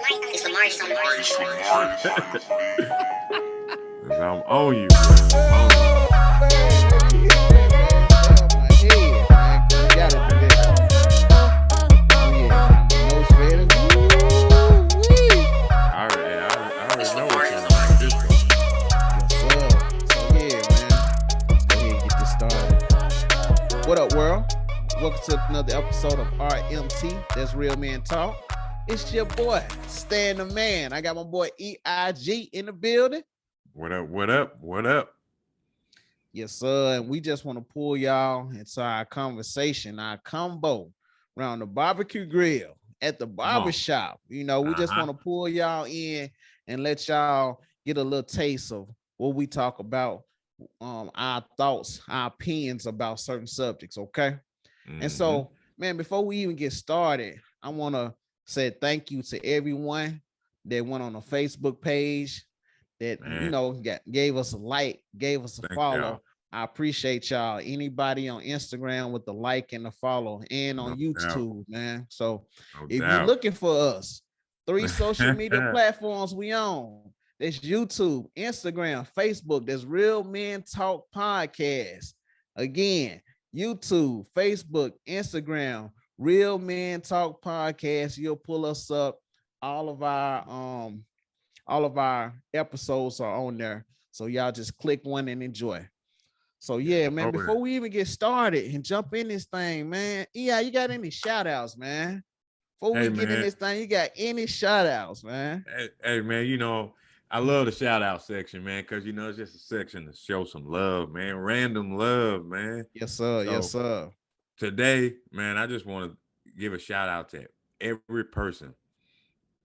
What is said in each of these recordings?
It's Lamarius on the I'm on you, bro. I'm on you. Man, let me hit that, man. Stay on my head, man. 'Cause we gotta do that. Oh yeah, got my nose ready. Woo-wee. I already It's know what's Lamarius going on on with this the one. Yes, sir. So yeah, man. Let's go ahead and get this started. What up, world? Welcome to another episode of RMT. That's Real Man Talk. It's your boy, Stan the Man. I got my boy EIG in the building. What up? What up? What up? Yes, sir. And we just want to pull y'all into our conversation, our combo around the barbecue grill at the Come on. barbershop. You know, we just want to pull y'all in and let y'all get a little taste of what we talk about, our thoughts, our opinions about certain subjects. Okay. And Mm-hmm. so, man, before we even get started, I want to say thank you to everyone that went on the Facebook page that Man, gave us a like, gave us a thank y'all. follow. I appreciate y'all. Anybody on Instagram with the like and the follow, and No on doubt. YouTube, man. So No if you're doubt. looking for us, 3 social media platforms we own. There's YouTube, Instagram, Facebook. There's Real Men Talk Podcast. Again, YouTube, Facebook, Instagram, Real Men Talk Podcast. You'll pull us up. All of our episodes are on there. So y'all just click one and enjoy. So yeah, man, Oh, before we even get started and jump in this thing, man, yeah, you got any shout outs, man? Before we hey get in man. this thing, you got any shout outs, man? Hey man, I love the shout out section, man, because it's just a section to show some love, man. Random love, man. Yes, sir. Yes, So sir. today, man, I just want to give a shout out to every person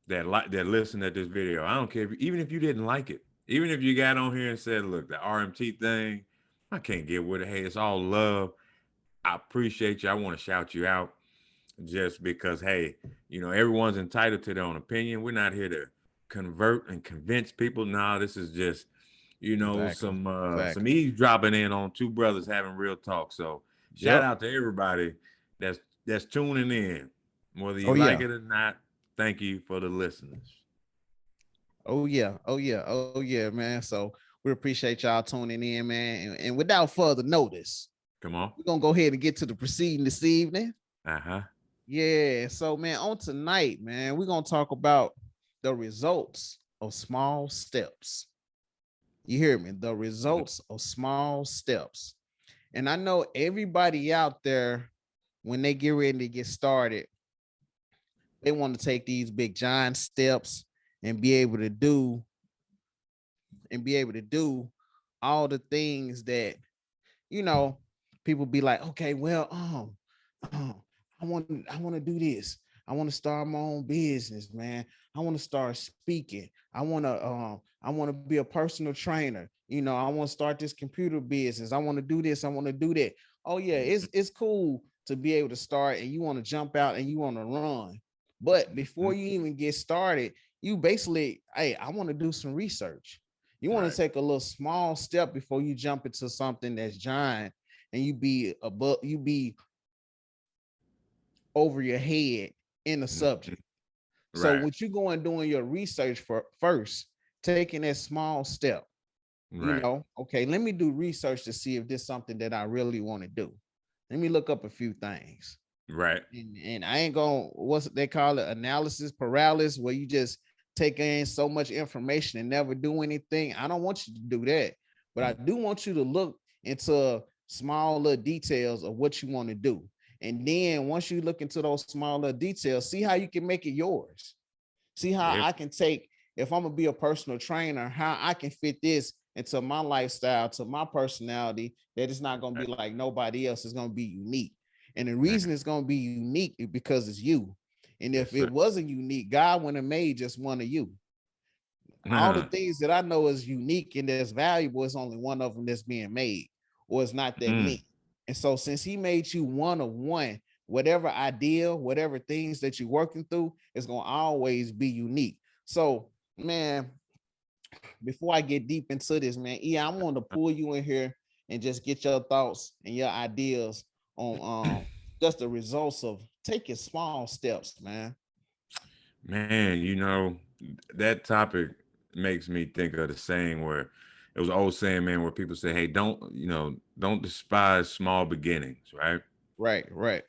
that listened to this video. I don't care even if you didn't like it, even if you got on here and said, "Look, the RMT thing, I can't get with it. Hey, it's all love." I appreciate you. I want to shout you out just because, hey, everyone's entitled to their own opinion. We're not here to convert and convince people. No, this is just, Exactly. some Exactly. eavesdropping in on two brothers having real talk. So shout Yep. out to everybody that's tuning in, whether Oh you like yeah. it or not. Thank you for the listeners. Oh yeah. Oh yeah. Oh yeah, man. So we appreciate y'all tuning in, man. And without further notice, Come on. we're gonna go ahead and get to the proceeding this evening. Uh-huh. Yeah. So, man, on tonight, man, we're gonna talk about the results of small steps. You hear me? The results of small steps. And I know everybody out there, when they get ready to get started, they want to take these big giant steps and be able to do all the things that you know people be like, okay, well, um, I want to do this. I want to start my own business, man. I want to start speaking. I want to be a personal trainer. I want to start this computer business. I want to do this. I want to do that. Oh yeah, it's cool to be able to start, and you want to jump out and you want to run. But before Mhm. you even get started, you basically, hey, I want to do some research. You want to Right. take a little small step before you jump into something that's giant, and you be over your head in the Mhm. subject. So Right. what you go and doing your research for first, taking that small step, Right. okay, let me do research to see if this is something that I really want to do. Let me look up a few things. Right. And I ain't going, what's they call it, analysis paralysis, where you just take in so much information and never do anything. I don't want you to do that, but I do want you to look into small little details of what you want to do. And then once you look into those smaller details, see how you can make it yours. See how Yeah. I can take, if I'm gonna be a personal trainer, how I can fit this into my lifestyle, to my personality, that it's not gonna be like nobody else. It's gonna be unique. And the Man. reason it's gonna be unique is because it's you. And Yes, if sir. it wasn't unique, God wouldn't have made just one of you. All the things that I know is unique and that's valuable is only one of them that's being made, or it's not that Mm. many. And so, since He made you one of one, whatever idea, whatever things that you're working through is going to always be unique. So, man, before I get deep into this, man, yeah, I want to pull you in here and just get your thoughts and your ideas on just the results of taking small steps, man. Man, that topic makes me think of the saying where it was an old saying, man, where people say, hey, don't despise small beginnings, right? Right, right.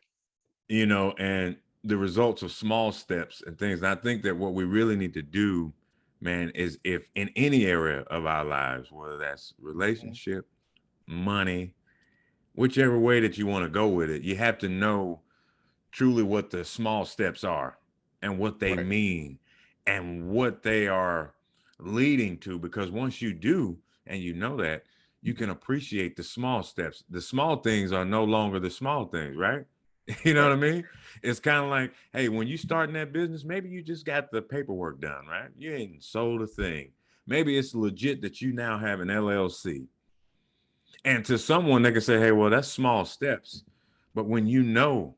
And the results of small steps and things. And I think that what we really need to do, man, is if in any area of our lives, whether that's Mhm. relationship, money, whichever way that you want to go with it, you have to know truly what the small steps are and what they Right, mean and what they are leading to. Because once you do, and you know that, you can appreciate the small steps. The small things are no longer the small things, right? You know right, what I mean? It's kind of like, hey, when you start in that business, maybe you just got the paperwork done, right? You ain't sold a thing. Maybe it's legit that you now have an LLC. And to someone, they can say, hey, well, that's small steps. But when you know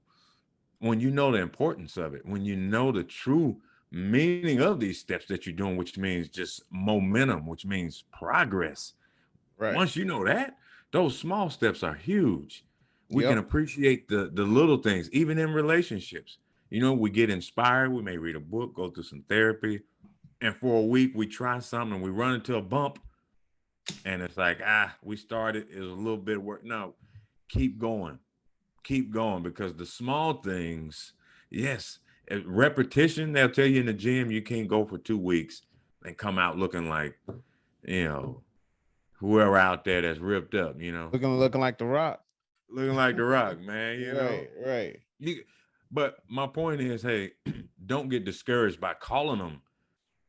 the importance of it, when you know the true meaning of these steps that you're doing, which means just momentum, which means progress. right. Once you know that, those small steps are huge. We can Yep. appreciate the little things, even in relationships. We get inspired. We may read a book, go through some therapy, and for a week we try something and we run into a bump, and it's like, we started, it was a little bit of work. No, keep going, keep going, because the small things, yes, repetition, they'll tell you in the gym you can't go for 2 weeks and come out looking like, you know, whoever out there that's ripped up, Looking like the Rock. looking like the Rock, man, Right, right. You, but my point is, hey, don't get discouraged by calling them.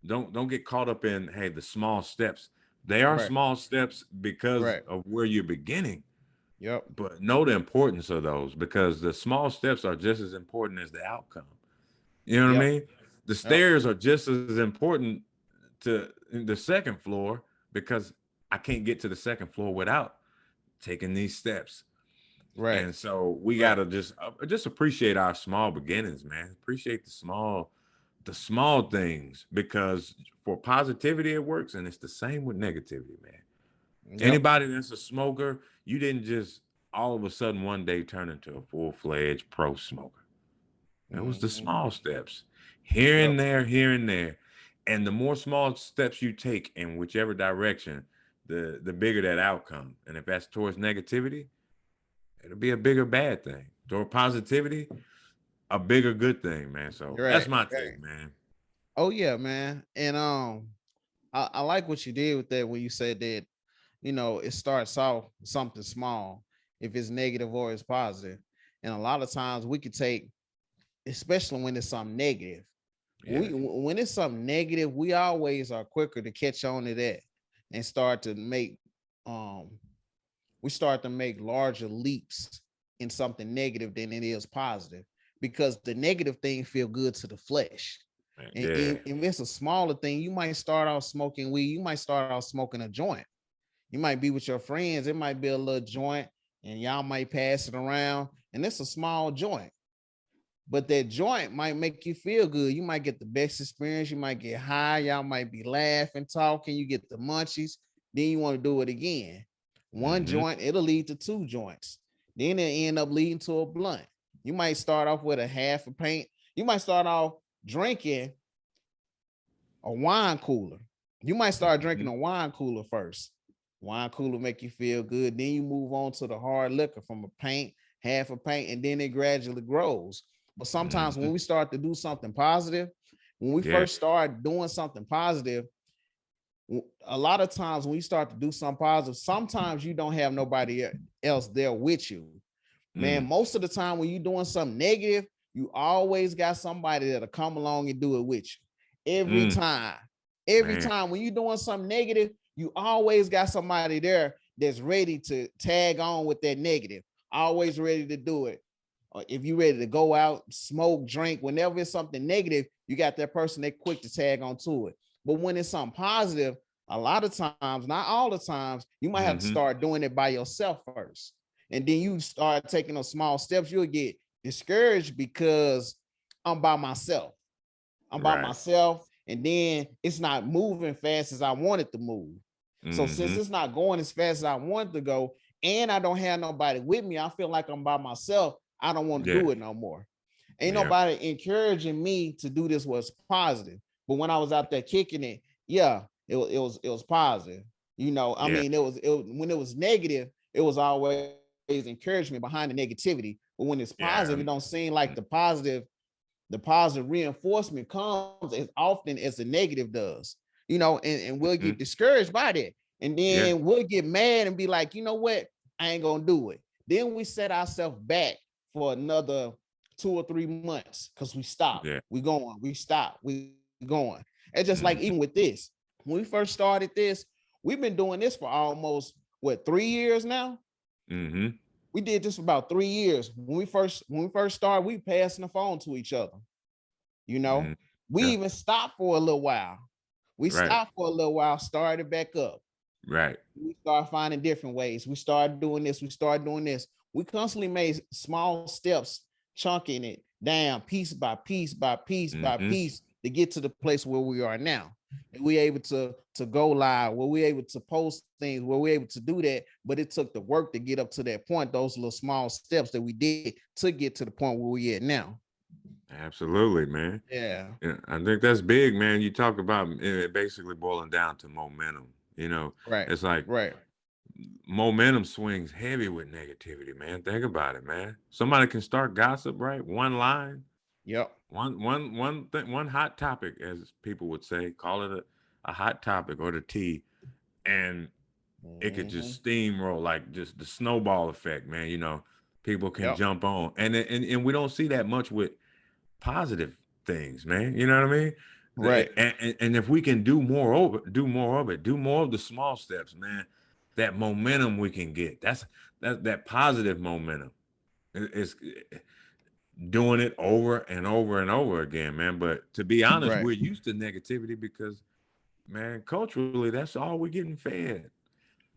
Don't get caught up in, hey, the small steps. They are Right, small steps because right. of where you're beginning. Yep. But know the importance of those, because the small steps are just as important as the outcome. You know what I Yep. mean? The Yep. stairs are just as important to the second floor, because I can't get to the second floor without taking these steps. Right. And so we Right. gotta just appreciate our small beginnings, man. Appreciate the small things, because for positivity it works, and it's the same with negativity, man. Yep. Anybody that's a smoker, you didn't just all of a sudden one day turn into a full-fledged pro smoker. It was the Mhm. small steps, here Yep. and there, here and there. And the more small steps you take in whichever direction, the bigger that outcome. And if that's towards negativity, it'll be a bigger bad thing. Toward positivity, a bigger good thing, man. So that's Right. my take, man. Oh yeah, man. And I like what you did with that when you said that, it starts off something small, if it's negative or it's positive. And a lot of times we could take, especially when it's something negative. Yeah. When it's something negative, we always are quicker to catch on to that and start to make um we start to make larger leaps in something negative than it is positive, because the negative thing feel good to the flesh. And Yeah. if it's a smaller thing, you might start off smoking weed, you might start off smoking a joint. You might be with your friends, it might be a little joint, and y'all might pass it around, and it's a small joint. But that joint might make you feel good. You might get the best experience. You might get high. Y'all might be laughing, talking. You get the munchies. Then you want to do it again. One Mm-hmm. joint, it'll lead to two joints. Then it end up leading to a blunt. You might start off with a half a paint. You might start off drinking a wine cooler. You might start drinking Mm-hmm. a wine cooler first. Wine cooler make you feel good. Then you move on to the hard liquor from a pint, half a pint, and then it gradually grows. But sometimes Mm-hmm. when we start to do something positive, when we Yeah. first start doing something positive, a lot of times when you start to do something positive, sometimes you don't have nobody else there with you. Man, Mm. most of the time when you're doing something negative, you always got somebody that'll come along and do it with you. Every Mm. time. Every Man. time when you're doing something negative, you always got somebody there that's ready to tag on with that negative, always ready to do it. Or if you're ready to go out, smoke, drink, whenever it's something negative, you got that person that quick to tag on to it. But when it's something positive, a lot of times, not all the times, you might have to Mm-hmm. start doing it by yourself first. And then you start taking those small steps, you'll get discouraged because I'm by myself. I'm by Right. myself, and then it's not moving fast as I want it to move. So since Mm-hmm. it's not going as fast as I want it to go, and I don't have nobody with me, I feel like I'm by myself. I don't want to Yeah. do it no more. Ain't Yeah. nobody encouraging me to do this was positive. But when I was out there kicking it, yeah, it was positive. You know, I Yeah. mean, when it was negative, it was always encouragement behind the negativity. But when it's Yeah. positive, it don't seem like the positive reinforcement comes as often as the negative does, and we'll Mhm. get discouraged by that. And Yeah. then we'll get mad and be like, you know what? I ain't gonna do it. Then we set ourselves back for another 2 or 3 months because we stop. Yeah. We stop, we going. It's just like Mhm. even with this, when we first started this, we've been doing this for almost 3 years now. Mhm. We did this for about 3 years. When we first started, we passing the phone to each other. You know, Mhm. we Yeah. even stopped for a little while. We Right. stopped for a little while, started back up. Right. We started finding different ways. We started doing this. We started doing this. We constantly made small steps, chunking it down piece by piece by piece by Mhm. piece to get to the place where we are now. And we able to go live, where we able to post things, where we able to do that. But it took the work to get up to that point. Those little small steps that we did to get to the point where we at now. Absolutely, man. Yeah. Yeah, I think that's big, man. You talk about it basically boiling down to momentum. Right. It's like Right. momentum swings heavy with negativity, man. Think about it, man. Somebody can start gossip, right? One line, Yep. one thing, one hot topic, as people would say, call it a hot topic or the tea, and it could Mhm. just steamroll like just the snowball effect, man. People can Yep. jump on, and we don't see that much with positive things, man. You know what I mean? Right. And if we can do more of it, do more of the small steps, man. That momentum we can get. That positive momentum. It's doing it over and over and over again, man. But to be honest, Right. we're used to negativity because, man, culturally, that's all we're getting fed.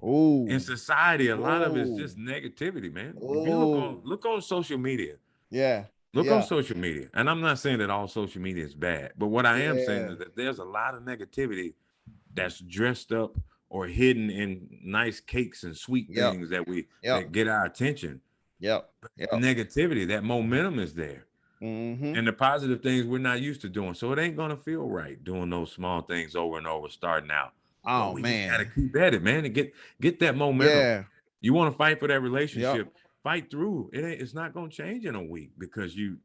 In Oh. society, a lot of it's Oh. just negativity, man. If you Oh. look on social media, Yeah. look on Yeah. social media, and I'm not saying that all social media is bad, but what I am saying Yeah. is that there's a lot of negativity that's dressed up or hidden in nice cakes and sweet Yep. things that Yep. that get our attention. Yep. The Yep. negativity, that momentum is there. Mm-hmm. And the positive things we're not used to doing. So it ain't gonna feel right doing those small things over and over, starting out. But Oh we just gotta man. keep at it, man, and get that momentum. Yeah. You want to fight for that Yep. relationship, fight through. It's not gonna change in a week because you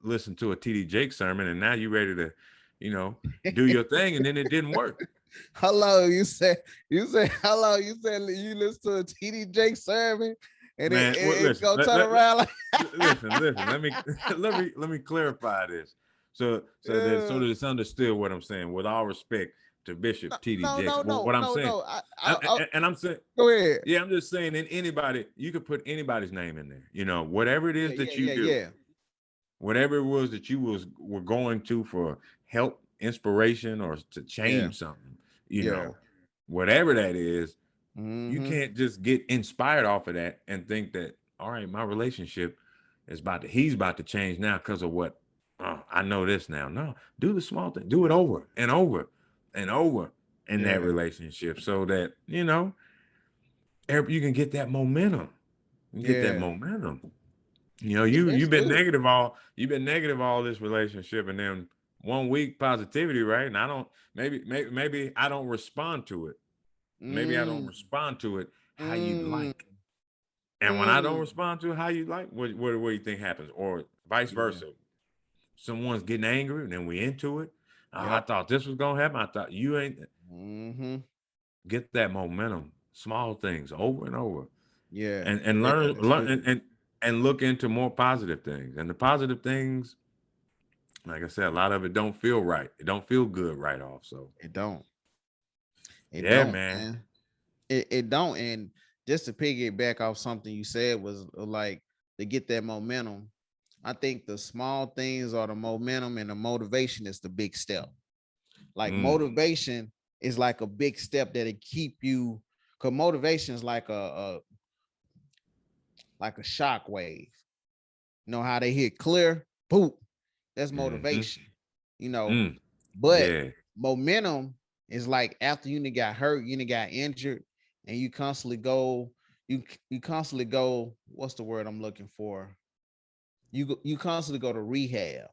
listen to a TD Jake sermon and now you ready to, you know, do your thing, and then it didn't work. Hello. You said hello. You said you listen to a TD Jake sermon and it, Man, it, well, it's listen, gonna turn around like listen. Let me let me clarify this, so yeah. that it's understood what I'm saying. With all respect to No, Bishop T.D. no, Jakes, no, what no, I'm no, saying, no. and I'm saying, Go ahead. yeah, I'm just saying, in anybody, you could put anybody's name in there. Whatever it Yeah, is yeah, that you yeah, do, yeah. whatever it was that you were going to for help, inspiration, or to Yeah. change something, Yeah. whatever that is, you Mm-hmm. can't just get inspired off of that and think that, all right, my relationship he's about to change now because of what, I know this now. No, do the small thing, do it over and over and over in that Yeah. relationship so that, you can get that momentum. You get that Yeah. momentum. Yeah, that's good. You've been negative all this relationship, and then one week positivity, right? And I don't maybe I don't respond to it. Maybe I don't Mm, respond to it how you'd mm, like. And when I don't mm. respond to it how you like, what do you think happens? Or vice Yeah. versa. Someone's getting angry and then we into it. Oh, I Yep. thought this was gonna happen. I thought you ain't Mm-hmm. get that momentum, small things over and over. Yeah. And Yeah, that's learn good. and look into more positive things. And the positive things, like I said, a lot of it don't feel right. It don't feel good right off. So It don't. It yeah, don't, man. man. It don't. And just to piggyback off something you said was like to get that momentum. I think the small things are the momentum, and the motivation is the big step. Like Mm, motivation is like a big step that it keep you. Cause motivation is like a shock wave. You know how they hit clear, boom. That's mm-hmm, motivation. You know, mm, but yeah. momentum is like after you got hurt, you got injured, and you constantly go. You constantly go. What's the word I'm looking for? you constantly go to rehab.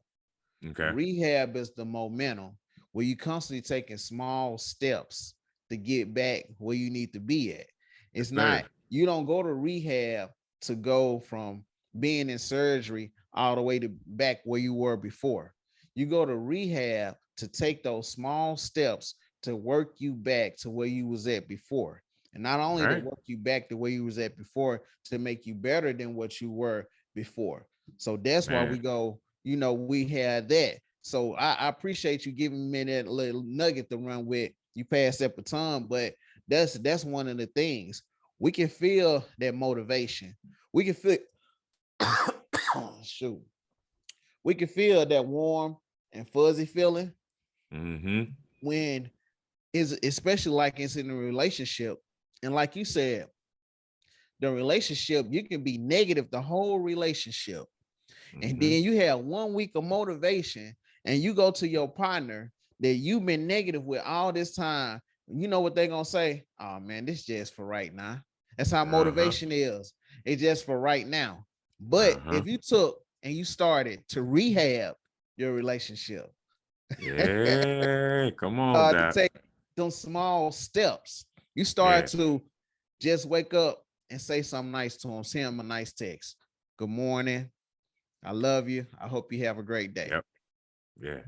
Okay. Rehab is the momentum where you constantly taking small steps to get back where you need to be at. Yes, It's sir. not, you don't go to rehab to go from being in surgery all the way to back where you were before. You go to rehab to take those small steps to work you back to where you was at before. And not only to Right. work you back to where you was at before, to make you better than what you were before. So that's why we Man. go, we had that. So I appreciate you giving me that little nugget to run with. You passed that baton, but that's one of the things. We can feel that motivation. We can feel shoot. We can feel that warm and fuzzy feeling Mm-hmm. when is especially like it's in a relationship. And like you said, the relationship, you can be negative the whole relationship. And Mm-hmm. then you have 1 week of motivation and you go to your partner that you've been negative with all this time. You know what they're gonna say? Oh man, this just for right now. That's how Uh-huh. motivation is. It's just for right now. But Uh-huh. if you took and you started to rehab your relationship, Yeah. Come on, to Doc. take them small steps, you start Yeah. to just wake up and say something nice to him, send him a nice text. Good morning. I love you. I hope you have a great day. Yep. Yeah.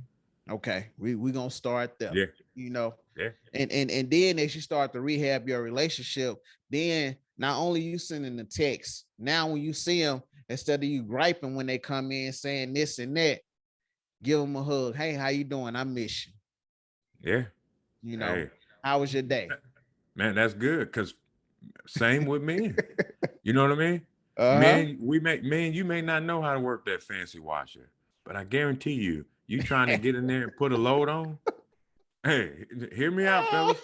Okay, we gonna start there, Yeah. you know, Yeah. and then as you start to rehab your relationship, then not only you sending the text, now when you see them, instead of you griping when they come in saying this and that, give them a hug. Hey, how you doing? I miss you. Yeah. You know, Hey, how was your day? man, that's good. Because same with men. You know what I mean? Uh-huh. Men, you may not know how to work that fancy washer, but I guarantee you, you trying to get in there and put a load on. Hey, hear me out, fellas.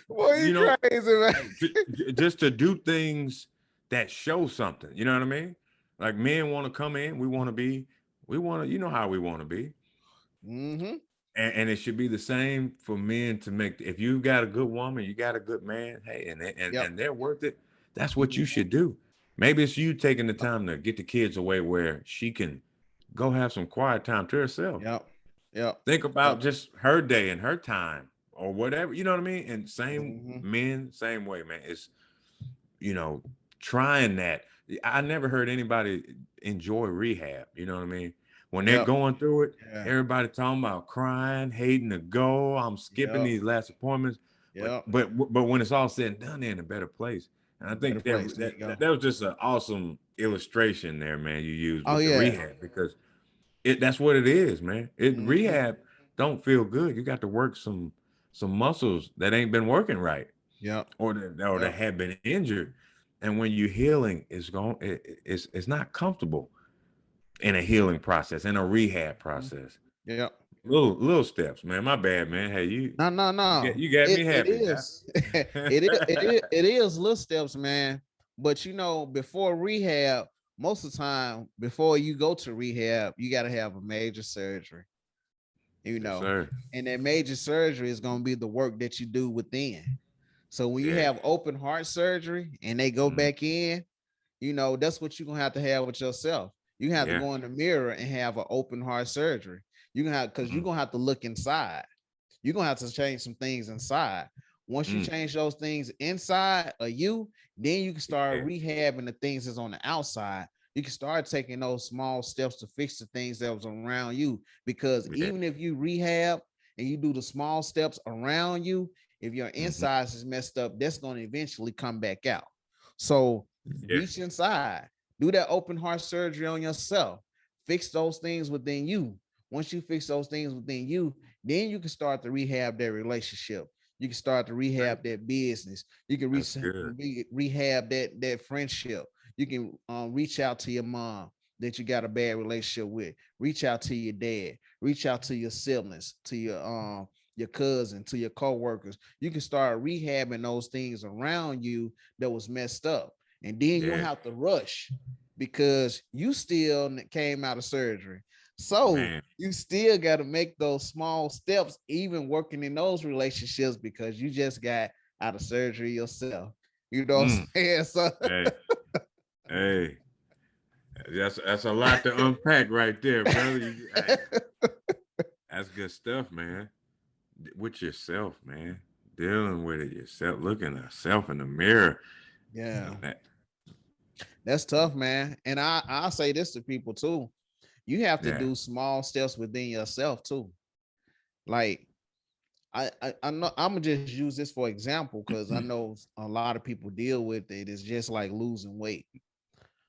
Boy, You you know, crazy, man. just to do things that show something. You know what I mean? Like men want to come in, we want to, you know how we want to be. Mm-hmm. And it should be the same for men to make. If you got a good woman, you got a good man. Hey, Yep. and they're worth it. That's what you Mhm. should do. Maybe it's you taking the time to get the kids away where she can go have some quiet time to herself. Yep. Yep. Think about Yep. just her day and her time or whatever. You know what I mean? And same Mm-hmm. men, same way, man. It's you know trying that. I never heard anybody enjoy rehab. You know what I mean? When they're Yep. going through it, Yeah. everybody talking about crying, hating to go. I'm skipping Yep. these last appointments, but Yep. but when it's all said and done, they're in a better place. And I Better think place. There you go. that was just an awesome illustration there, man. You used Oh with the yeah. rehab because that's what it is, man. It Mm-hmm. rehab don't feel good. You got to work some muscles that ain't been working right Yep. or that Yep. have been injured. And when you're healing, it's not comfortable in a healing process, in a rehab Mhm. process. Yep. Little steps, man. My bad, man. Hey, No, no, no. you got me It happy, Doc. is. It is little steps, man. But before rehab, most of the time, before you go to rehab, you got to have a major surgery. You Yes, know, sir. and that major surgery is going to be the work that you do within. So when you Yeah. have open heart surgery and they go Mm, back in, that's what you're gonna have to have with yourself. You have to yeah. go in the mirror and have an open heart surgery. You can have because you're Mm, gonna have to look inside. You're gonna have to change some things inside. Once you mm, change those things inside of you, then you can start yeah. rehabbing the things that's on the outside. You can start taking those small steps to fix the things that was around you. Because Yeah. even if you rehab and you do the small steps around you, if your Hmm. insides is messed up, that's going to eventually come back out. So Yeah. reach inside, do that open heart surgery on yourself, fix those things within you. Once you fix those things within you, then you can start to rehab that relationship. You can start to Right. rehab that business. You can That's good. rehab that friendship. You can reach out to your mom that you got a bad relationship with. Reach out to your dad. Reach out to your siblings, to your cousin, to your coworkers. You can start rehabbing those things around you that was messed up, and then you don't Yeah, have to rush because you still came out of surgery. So man. you still got to make those small steps, even working in those relationships, because you just got out of surgery yourself. You know what Mm. I'm saying? So Hey, hey, That's a lot to unpack right there, brother. Hey, that's good stuff, man. With yourself, man. Dealing with it yourself, looking at yourself in the mirror. Yeah, That- that's tough, man. And I'll say this to people too. You have to yeah. do small steps within yourself too. Like I know I'm gonna just use this for example because I know a lot of people deal with it. It's just like losing weight.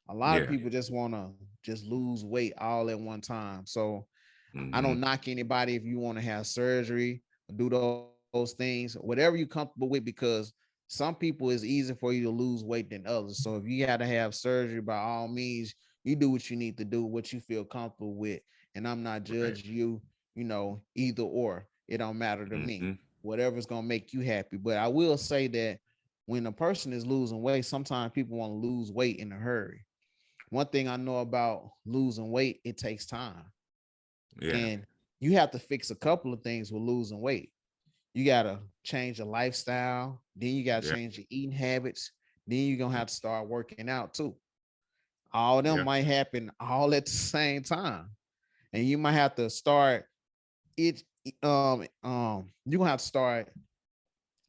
A lot of Yeah. people just want to just lose weight all at one time. So I Mhm. don't knock anybody if you want to have surgery, do those things, whatever you're comfortable with, because some people it's easier for you to lose weight than others. So if you got to have surgery, by all means, you do what you need to do, what you feel comfortable with. And I'm not Right. judging you, either or. It don't matter to me. Mhm. Whatever's gonna make you happy. But I will say that when a person is losing weight, sometimes people want to lose weight in a hurry. One thing I know about losing weight, it takes time. Yeah. And you have to fix a couple of things with losing weight. You got to change your lifestyle. Then you got to Yeah. change your eating habits. Then you're going to have to start working out too. All of them Yeah. might happen all at the same time. And you might have to start it. You're going to have to start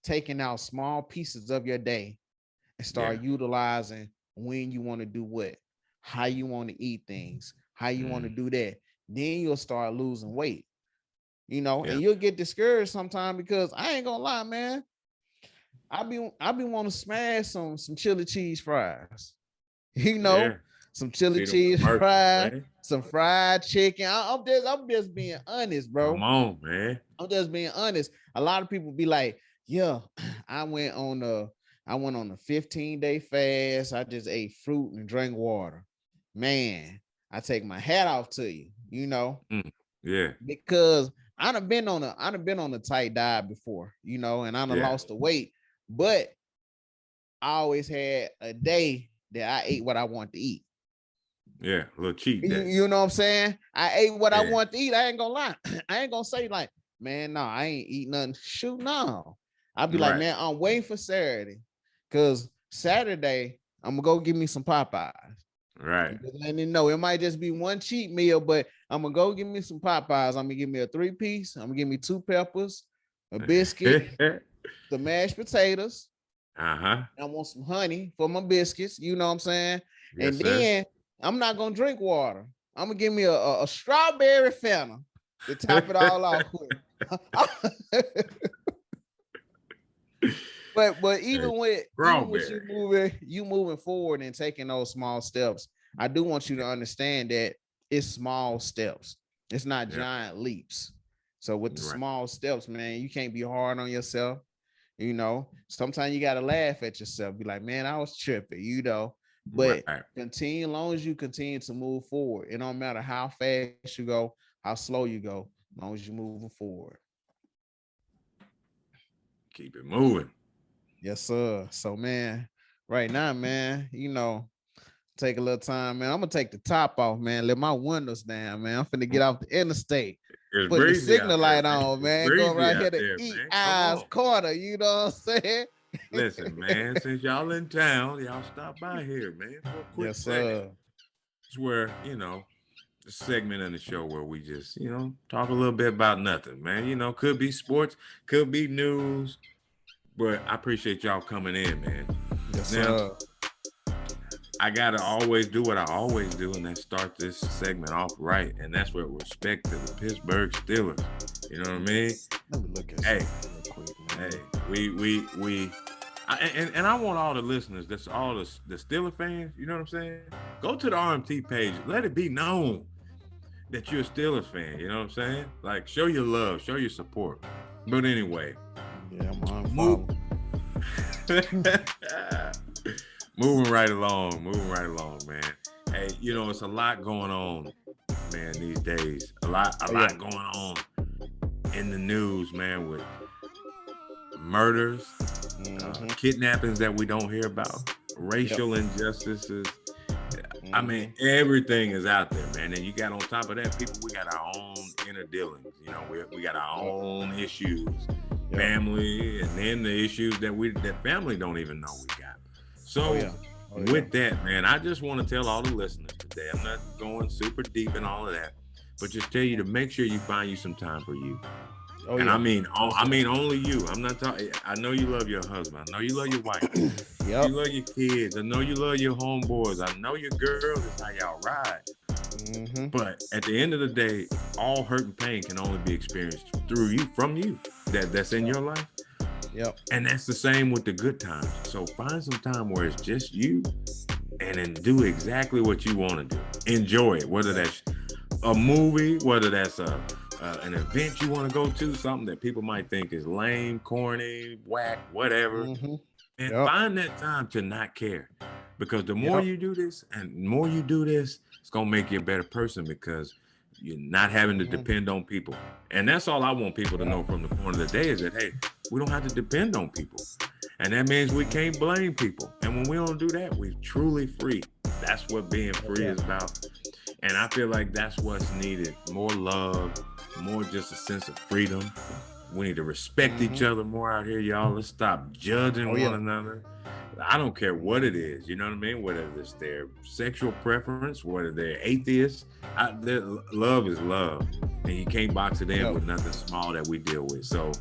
taking out small pieces of your day and Yeah. start utilizing when you want to do what, how you want to eat things, how you want to Mm. do that. Then you'll start losing weight, Yeah. and you'll get discouraged sometimes because I ain't gonna lie, man. I be wanting to smash some chili cheese fries, you know, Yeah. some chili See them cheese commercials, fries, man. some fried chicken. I'm just being honest, Come bro. on, man. I'm just being honest. A lot of people be like, yeah, I went on a 15-day fast. I just ate fruit and drank water. Man, I take my hat off to you, Mm. Yeah. because I done been on a tight diet before, and I done Yeah. lost the weight, but I always had a day that I ate what I want to eat. Yeah. A little cheat You, day. you know what I'm saying? I ate what I Yeah. want to eat. I ain't gonna lie. I ain't gonna say like, man, no, I ain't eat nothing. Shoot, no. I'll be like, Right. man, I'm waiting for Saturday. Cause Saturday, I'm gonna go give me some Popeyes. Right. I'm just letting you know it might just be one cheat meal, but I'm gonna go give me some Popeyes. I'm gonna give me a 3-piece. I'm gonna give me 2 peppers, a biscuit, some mashed potatoes. Uh-huh. I want some honey for my biscuits. You know what I'm saying? Yes, And sir. then I'm not gonna drink water. I'm gonna give me a strawberry Fanta to top it all off with. But even with Strawberry. you moving forward and taking those small steps, I do want you to understand that it's small steps. It's not Yeah. giant leaps. So with the Right. small steps, man, you can't be hard on yourself. Sometimes you gotta laugh at yourself, be like, man, I was tripping. But Right. continue, as long as you continue to move forward, it don't matter how fast you go, how slow you go, as long as you're moving forward. Keep it moving. Yes, sir. So, man, right now, man, take a little time, man. I'm gonna take the top off, man. Let my windows down, man. I'm finna get off the interstate. It's Putting the breezy signal out there, light man. on, It's man. Going breezy right out here to there, Eat man. Come Eyes on. Corner. You know what I'm saying? Listen, man, since y'all in town, y'all stop by here, man, for a quick Yes, second. sir. It's where, the segment in the show where we just, talk a little bit about nothing, man. Could be sports, could be news, but I appreciate y'all coming in, man. Yes, Now, sir. I gotta always do what I always do, and that's start this segment off right, and that's with respect to the Pittsburgh Steelers. You know what I mean? Let me look at Hey, something real quick, man. hey, and I want all the listeners, that's all the Steeler fans. You know what I'm saying? Go to the RMT page, let it be known that you're a Steelers fan. You know what I'm saying? Like, show your love, show your support. But anyway, Yeah, I'm on Move. follow. moving right along, man. Hey, it's a lot going on, man, these days. A lot going on in the news, man, with murders, kidnappings that we don't hear about, racial injustices. I mean, everything is out there, man. And you got on top of that, people, we got our own inner dealings. We got our own issues, family, and then the issues that family don't even know we got. So Oh, yeah. with that, man, I just want to tell all the listeners today, I'm not going super deep in all of that, but just tell you to make sure you find you some time for you. Oh, And yeah. I mean only you. I'm not talking. I know you love your husband. I know you love your wife. Yep. You love your kids. I know you love your homeboys. I know your girls is how y'all ride. Mm-hmm. But at the end of the day, all hurt and pain can only be experienced through you, from you. That's in your life. Yep. And that's the same with the good times. So find some time where it's just you, and then do exactly what you want to do. Enjoy it, whether that's a movie, whether that's an event you want to go to, something that people might think is lame, corny, whack, whatever. Mm-hmm. And Yep. find that time to not care. Because the more Yep. you do this, it's going to make you a better person, because you're not having to Mhm. depend on people. And that's all I want people to know from the corner of the day, is that, hey, we don't have to depend on people. And that means we can't blame people. And when we don't do that, we're truly free. That's what being free is about. And I feel like that's what's needed. More love, more just a sense of freedom. We need to respect each other more out here, y'all. Let's stop judging one another. I don't care what it is, you know what I mean? Whether it's their sexual preference, whether they're atheists, love is love. And you can't box it in with nothing small that we deal with. So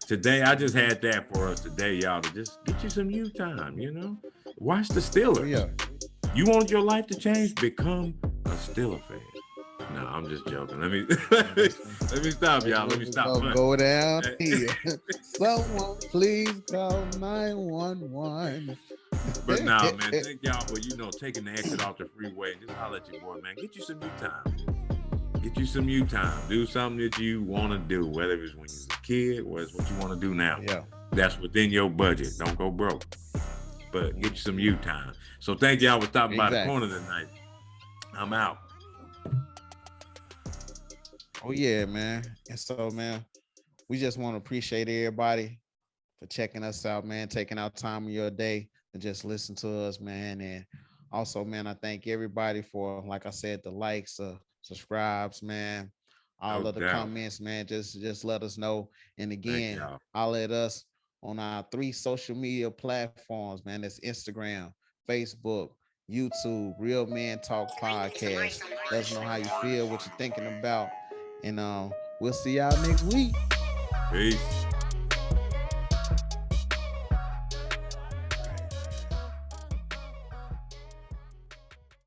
today, I just had that for us today, y'all, to just get you some you time, you know? Watch the Steelers. Oh, yeah. You want your life to change? Become a Steeler fan. No, I'm just joking. Let me stop, y'all. Let me stop. Go down here. Someone please call 911. But nah, man, thank y'all for, taking the exit off the freeway. Just holler at your boy, man. Get you some you time. Get you some you time. Do something that you want to do, whether it's when you're a kid or it's what you want to do now. Yeah. That's within your budget. Don't go broke. But get you some you time. So thank y'all for stopping by the corner tonight. I'm out. Oh, yeah, man. And so, man, we just want to appreciate everybody for checking us out, man, taking out time of your day to just listen to us, man. And also, man, I thank everybody for, like I said, the likes, subscribes, man, all of the comments, man. Just let us know. And again, holler at us on our 3 social media platforms, man. That's Instagram, Facebook, YouTube, Real Men Talk Podcast. Let us know how you feel, what you're thinking about. And we'll see y'all next week. Peace.